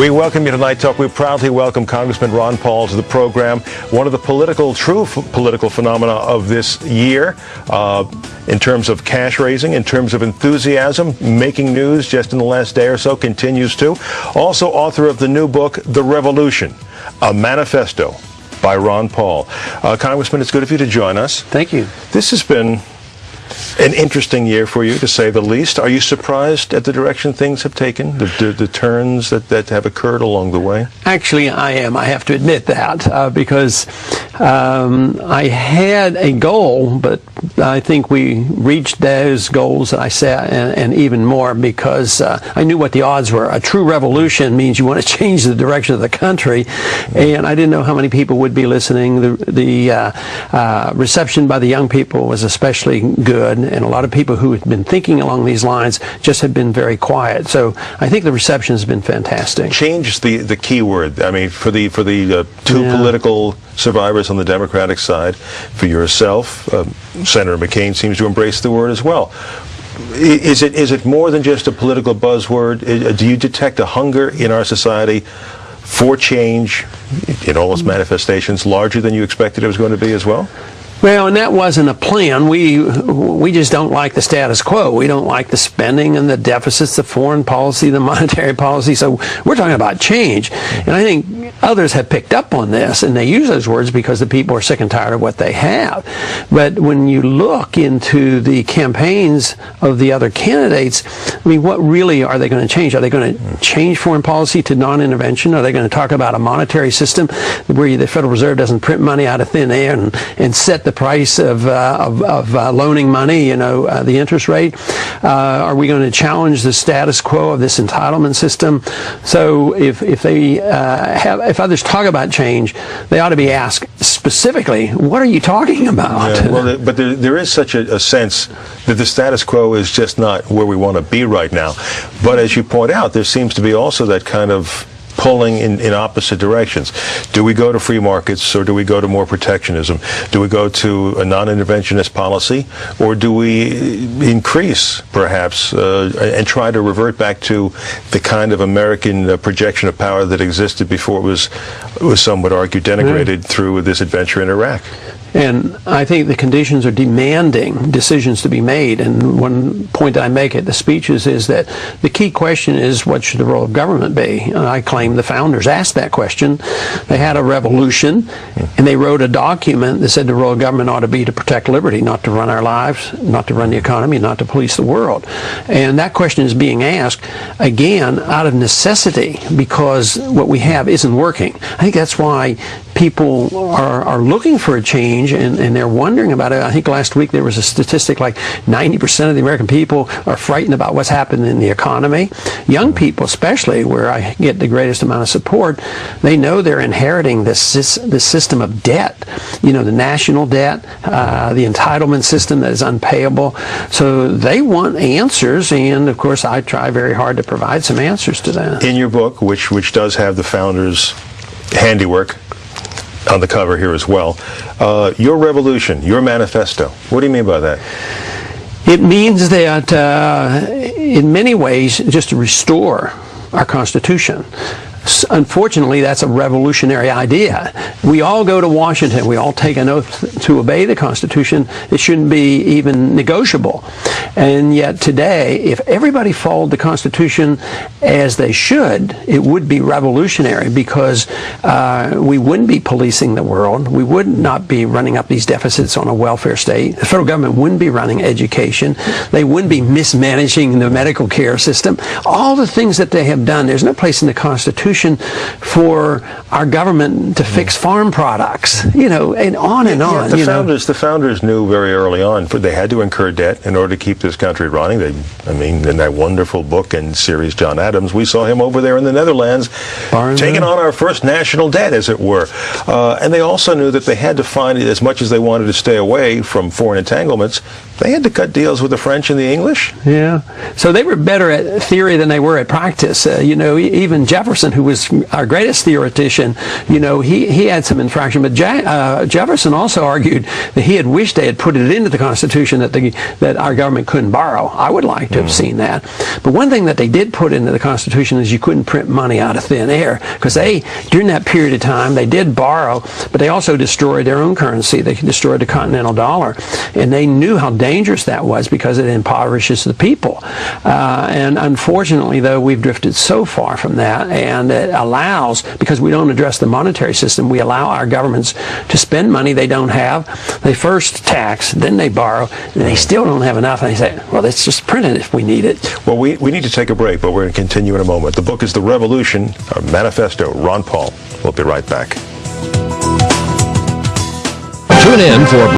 We welcome you tonight, Talk. We proudly welcome Congressman Ron Paul to the program. One of the true political phenomena of this year, in terms of cash raising, in terms of enthusiasm, making news just in the last day or so, continues to. Also author of the new book, The Revolution, a manifesto by Ron Paul. Congressman, it's good of you to join us. Thank you. This has been an interesting year for you, to say the least. Are you surprised at the direction things have taken, the turns that have occurred along the way? Actually, I am. I have to admit that because I had a goal, but I think we reached those goals that I set and even more, because I knew what the odds were. A true revolution means you want to change the direction of the country, and I didn't know how many people would be listening. The reception by the young people was especially good, and a lot of people who had been thinking along these lines just have been very quiet. So I think the reception has been fantastic. Change is the key word. I mean, for the two political survivors on the Democratic side, for yourself, Senator McCain seems to embrace the word as well. Is it more than just a political buzzword? Do you detect a hunger in our society for change in all its manifestations larger than you expected it was going to be as well? Well, and that wasn't a plan. We just don't like the status quo. We don't like the spending and the deficits, the foreign policy, the monetary policy. So we're talking about change. And I think others have picked up on this, and they use those words because the people are sick and tired of what they have. But when you look into the campaigns of the other candidates, I mean, what really are they going to change? Are they going to change foreign policy to non-intervention? Are they going to talk about a monetary system where the Federal Reserve doesn't print money out of thin air and set the price of loaning money, the interest rate? Are we going to challenge the status quo of this entitlement system? So if others talk about change, they ought to be asked specifically, what are you talking about? Yeah, well, but there is such a sense that the status quo is just not where we want to be right now. But as you point out, there seems to be also that kind of pulling in opposite directions. Do we go to free markets, or do we go to more protectionism? Do we go to a non-interventionist policy, or do we increase, perhaps, and try to revert back to the kind of American projection of power that existed before it was some would argue denigrated through this adventure in Iraq? And I think the conditions are demanding decisions to be made. And one point I make at the speeches is that the key question is, what should the role of government be? And I claim the founders asked that question. They had a revolution, and they wrote a document that said the role of government ought to be to protect liberty, not to run our lives, not to run the economy, not to police the world. And that question is being asked, again, out of necessity, because what we have isn't working. I think that's why people are looking for a change, and they're wondering about it. I think last week there was a statistic like 90% of the American people are frightened about what's happened in the economy. Young people especially, where I get the greatest amount of support, they know they're inheriting this system of debt, the national debt, the entitlement system that is unpayable. So they want answers, and of course I try very hard to provide some answers to that. In your book, which does have the founders' handiwork on the cover here as well, your revolution, your manifesto, what do you mean by that? It means that in many ways just to restore our Constitution. Unfortunately, that's a revolutionary idea. We all go to Washington. We all take an oath to obey the Constitution. It shouldn't be even negotiable. And yet today, if everybody followed the Constitution as they should, it would be revolutionary, because we wouldn't be policing the world. We would not be running up these deficits on a welfare state. The federal government wouldn't be running education. They wouldn't be mismanaging the medical care system. All the things that they have done, there's no place in the Constitution for our government to fix farm products, and on and on. The founders knew very early on they had to incur debt in order to keep this country running. In that wonderful book and series, John Adams, we saw him over there in the Netherlands taking on our first national debt, as it were. And they also knew that they had to find, as much as they wanted to stay away from foreign entanglements, They had to cut deals with the French and the English. Yeah. So they were better at theory than they were at practice. Even Jefferson, who was our greatest theoretician, he had some infraction. But Jefferson also argued that he had wished they had put it into the Constitution that our government couldn't borrow. I would like to have seen that. But one thing that they did put into the Constitution is you couldn't print money out of thin air, because during that period of time, they did borrow, but they also destroyed their own currency. They destroyed the continental dollar, and they knew how dangerous that was because it impoverishes the people. And unfortunately, though, we've drifted so far from that, and it allows, because we don't address the monetary system, we allow our governments to spend money they don't have. They first tax, then they borrow, and they still don't have enough, and they say, well, let's just print it if we need it. Well, we need to take a break, but we're going to continue in a moment. The book is The Revolution, our manifesto. Ron Paul. We'll be right back. Tune in for